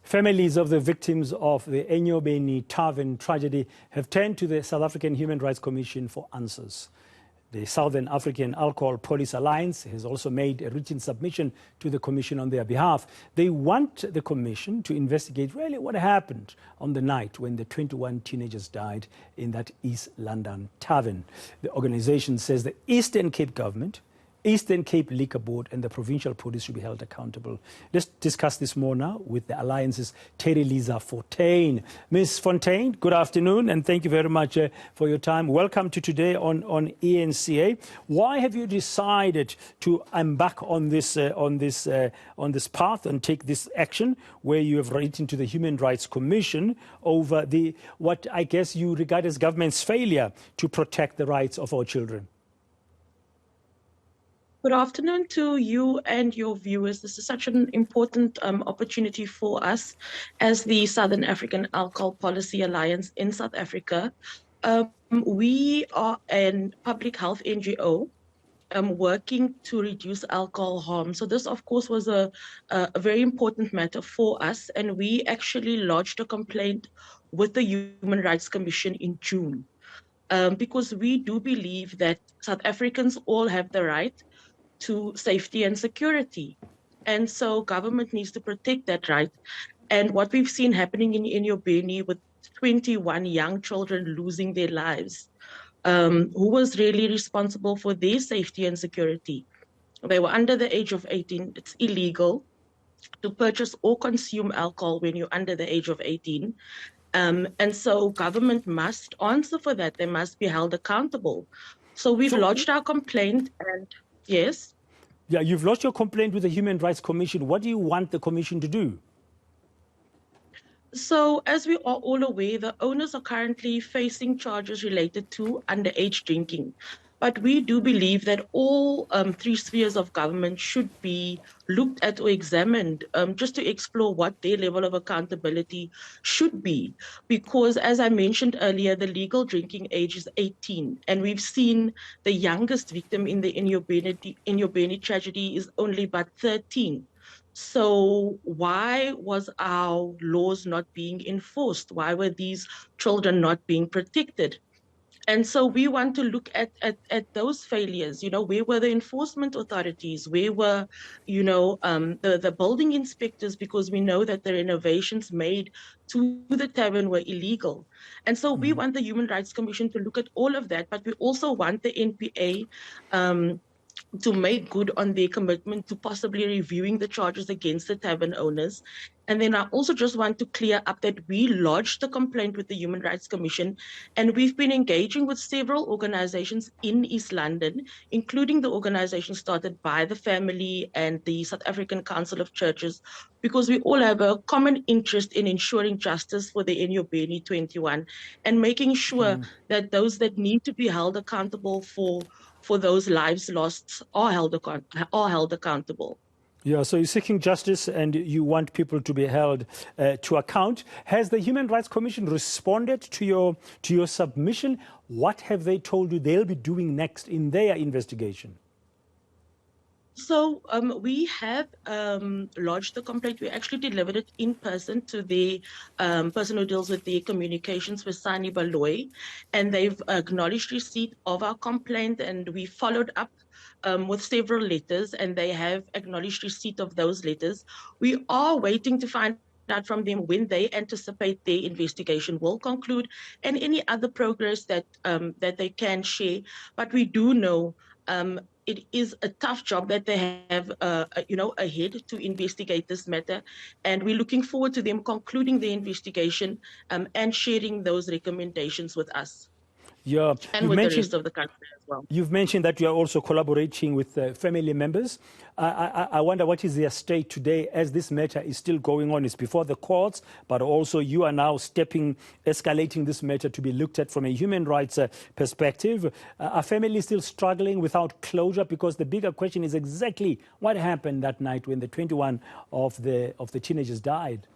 Families of the victims of the Enyobeni tragedy have turned to the South African Human Rights Commission for answers. The Southern African Alcohol Policy Alliance has also made a written submission to the Commission on their behalf. They want the Commission to investigate really what happened on the night when the 21 teenagers died in that East London tavern. The organization says the Eastern Cape government, Eastern Cape Liquor Board and the provincial police should be held accountable. Let's discuss this more now with the Alliance's Terri-Liza Fortein. Ms. Fortein, good afternoon and thank you very much for your time. Welcome to today on eNCA. Why have you decided to embark on this path and take this action where you have written to the Human Rights Commission over what I guess you regard as government's failure to protect the rights of our children? Good afternoon to you and your viewers. This is such an important opportunity for us as the Southern African Alcohol Policy Alliance in South Africa. We are a public health NGO working to reduce alcohol harm. So this, of course, was a very important matter for us. And we actually lodged a complaint with the Human Rights Commission in June because we do believe that South Africans all have the right to safety and security. And so government needs to protect that right. And what we've seen happening in Enyobeni with 21 young children losing their lives, who was really responsible for their safety and security? They were under the age of 18. It's illegal to purchase or consume alcohol when you're under the age of 18. And so government must answer for that. They must be held accountable. So we've lodged our complaint and yes? Yeah, you've lodged your complaint with the Human Rights Commission. What do you want the Commission to do? So, as we are all aware, the owners are currently facing charges related to underage drinking. But we do believe that all three spheres of government should be looked at or examined just to explore what their level of accountability should be. Because as I mentioned earlier, the legal drinking age is 18. And we've seen the youngest victim in the Enyobeni tragedy is only but 13. So why was our laws not being enforced? Why were these children not being protected? And so we want to look at those failures. You know, where were the enforcement authorities? Where were, the building inspectors? Because we know that the renovations made to the tavern were illegal. And so we want the Human Rights Commission to look at all of that, but we also want the NPA to make good on their commitment to possibly reviewing the charges against the tavern owners. And then I also just want to clear up that we lodged the complaint with the Human Rights Commission, and we've been engaging with several organizations in East London, including the organization started by the family and the South African Council of Churches, because we all have a common interest in ensuring justice for the Enyobeni 21 and making sure that those that need to be held accountable for those lives lost are held accountable. Yeah, so you're seeking justice and you want people to be held to account. Has the Human Rights Commission responded to your submission? What have they told you they'll be doing next in their investigation? So we have lodged the complaint. We actually delivered it in person to the person who deals with the communications with Sani Baloy, and they've acknowledged receipt of our complaint, and we followed up with several letters, and they have acknowledged receipt of those letters. We are waiting to find out from them when they anticipate their investigation will conclude and any other progress that they can share. But we do know it is a tough job that they have, ahead to investigate this matter. And we're looking forward to them concluding the investigation and sharing those recommendations with us. Yeah, and with the rest of the country as well. You've mentioned that you are also collaborating with family members. I wonder what is their state today as this matter is still going on. It's before the courts, but also you are now escalating this matter to be looked at from a human rights perspective. Are families still struggling without closure? Because the bigger question is exactly what happened that night when the 21 of the teenagers died.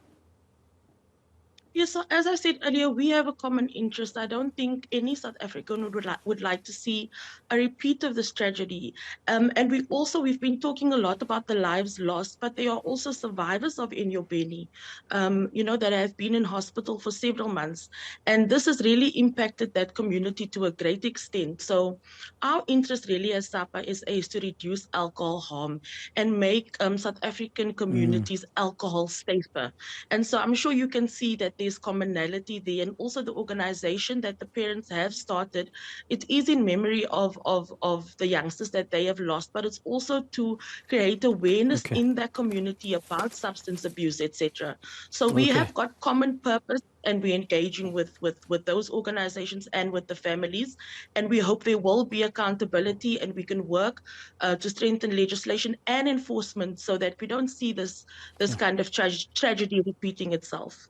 Yes, so as I said earlier, we have a common interest. I don't think any South African would like to see a repeat of this tragedy. And we've been talking a lot about the lives lost, but there are also survivors of Enyobeni, that have been in hospital for several months. And this has really impacted that community to a great extent. So our interest really as SAPA is to reduce alcohol harm and make South African communities alcohol safer. And so I'm sure you can see that there's commonality there, and also the organization that the parents have started. It is in memory of the youngsters that they have lost, but it's also to create awareness Okay. in that community about substance abuse, etc. So we Okay. have got common purpose, and we're engaging with those organizations and with the families. And we hope there will be accountability, and we can work to strengthen legislation and enforcement so that we don't see this kind of tragedy repeating itself.